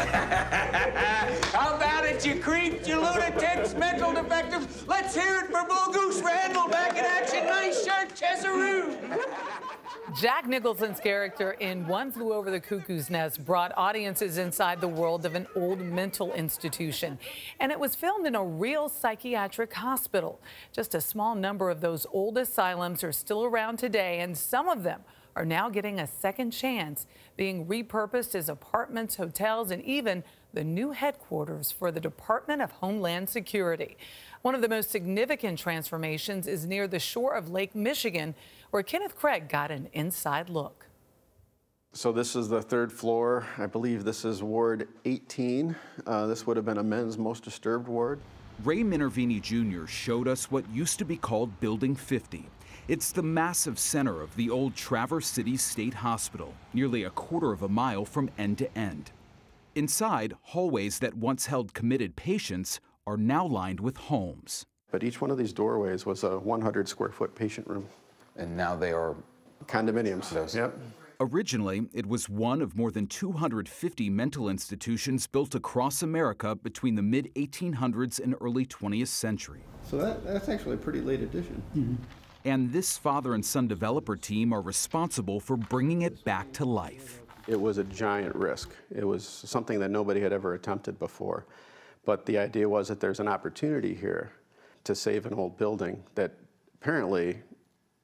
How about it, you creeps, you lunatics, mental defectives? Let's hear it for Bull Goose Randall back in action. Nice shirt, Chesaroo. Jack Nicholson's character in One Flew Over the Cuckoo's Nest brought audiences inside the world of an old mental institution. And it was filmed in a real psychiatric hospital. Just a small number of those old asylums are still around today, and some of them are now getting a second chance, being repurposed as apartments, hotels, and even the new headquarters for the Department of Homeland Security. One of the most significant transformations is near the shore of Lake Michigan, where Kenneth Craig got an inside look. So this is the third floor. I believe this is Ward 18. This would have been a men's most disturbed ward. Ray Minervini Jr. showed us what used to be called Building 50. It's the massive center of the old Traverse City State Hospital, nearly a quarter of a mile from end to end. Inside, hallways that once held committed patients are now lined with homes. But each one of these doorways was a 100 square foot patient room. And now they are condominiums. Yep. Originally, it was one of more than 250 mental institutions built across America between the mid-1800s and early 20th century. So that's actually a pretty late addition. Mm-hmm. And this father and son developer team are responsible for bringing it back to life. It was a giant risk. It was something that nobody had ever attempted before. But the idea was that there's an opportunity here to save an old building that apparently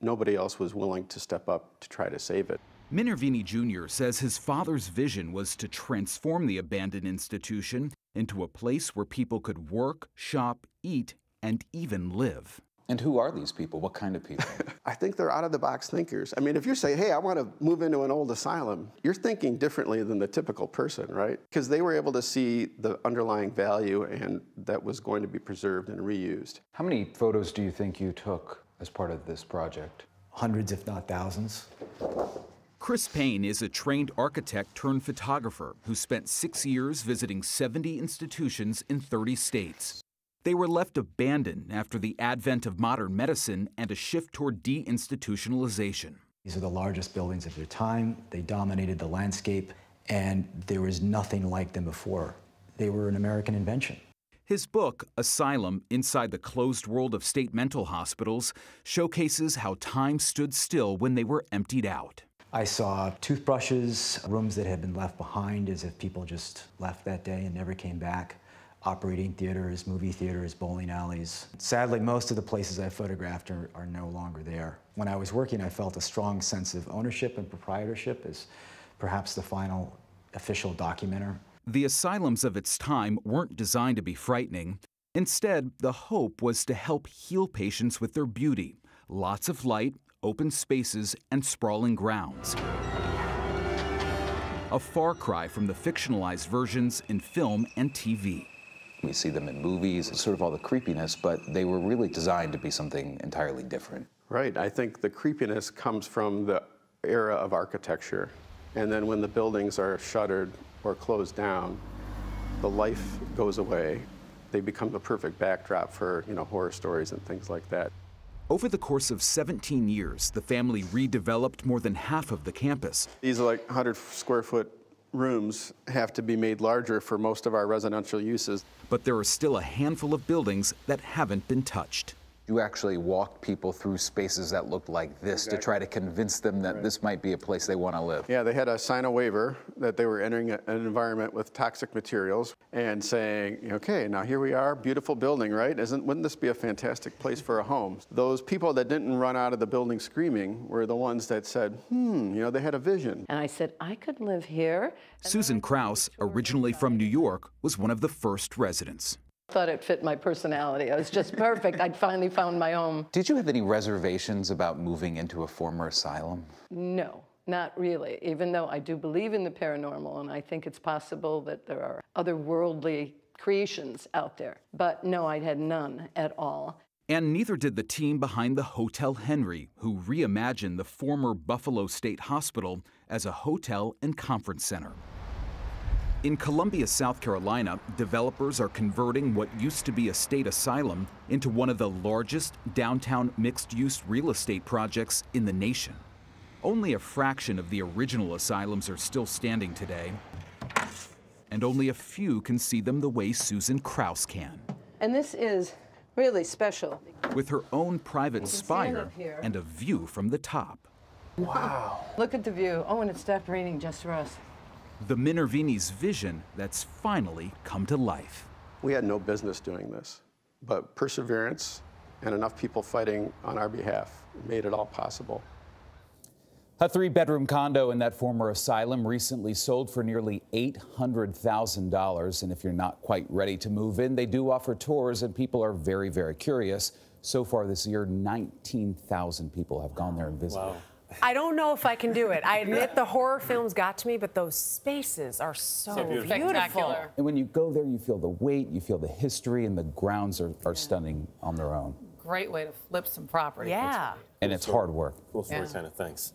nobody else was willing to step up to try to save it. Minervini Jr. says his father's vision was to transform the abandoned institution into a place where people could work, shop, eat, and even live. And who are these people? What kind of people? I think they're out-of-the-box thinkers. I mean, if you say, hey, I want to move into an old asylum, you're thinking differently than the typical person, right? Because they were able to see the underlying value and that was going to be preserved and reused. How many photos do you think you took as part of this project? Hundreds, if not thousands. Chris Payne is a trained architect turned photographer who spent 6 years visiting 70 institutions in 30 states. They were left abandoned after the advent of modern medicine and a shift toward deinstitutionalization. These are the largest buildings of their time. They dominated the landscape, and there was nothing like them before. They were an American invention. His book, Asylum, Inside the Closed World of State Mental Hospitals, showcases how time stood still when they were emptied out. I saw toothbrushes, rooms that had been left behind as if people just left that day and never came back. Operating theaters, movie theaters, bowling alleys. Sadly, most of the places I photographed are no longer there. When I was working, I felt a strong sense of ownership and proprietorship as perhaps the final official documenter. The asylums of its time weren't designed to be frightening. Instead, the hope was to help heal patients with their beauty. Lots of light, open spaces, and sprawling grounds. A far cry from the fictionalized versions in film and TV. We see them in movies, sort of all the creepiness, but they were really designed to be something entirely different. Right. I think the creepiness comes from the era of architecture. And then when the buildings are shuttered or closed down, the life goes away. They become the perfect backdrop for, horror stories and things like that. Over the course of 17 years, the family redeveloped more than half of the campus. These are like 100 square foot rooms have to be made larger for most of our residential uses. But there are still a handful of buildings that haven't been touched. You actually walked people through spaces that looked like this to try to convince them that this might be a place they want to live. Yeah, they had to sign a waiver that they were entering an environment with toxic materials and saying, okay, now here we are, beautiful building, right? Wouldn't this be a fantastic place for a home? Those people that didn't run out of the building screaming were the ones that said, they had a vision. And I said, I could live here. Susan Krause, originally from New York, was one of the first residents. Thought it fit my personality. It was just perfect. I'd finally found my home. Did you have any reservations about moving into a former asylum? No, not really, even though I do believe in the paranormal, and I think it's possible that there are otherworldly creations out there. But no, I had none at all. And neither did the team behind the Hotel Henry, who reimagined the former Buffalo State Hospital as a hotel and conference center. In Columbia, South Carolina, developers are converting what used to be a state asylum into one of the largest downtown mixed-use real estate projects in the nation. Only a fraction of the original asylums are still standing today, and only a few can see them the way Susan Kraus can. And this is really special. With her own private spire and a view from the top. Wow. Look at the view. Oh, and it stopped raining just for us. The Minervini's vision that's finally come to life. We had no business doing this, but perseverance and enough people fighting on our behalf made it all possible. A 3-bedroom condo in that former asylum recently sold for nearly $800,000. And if you're not quite ready to move in, they do offer tours, and people are very, very curious. So far this year, 19,000 people have gone there and visited. Wow. I don't know if I can do it. I admit the horror films got to me, but those spaces are so beautiful. And when you go there, you feel the weight, you feel the history, and the grounds are stunning on their own. Great way to flip some property. Yeah. And it's hard work. Cool story, Kenneth. Thanks.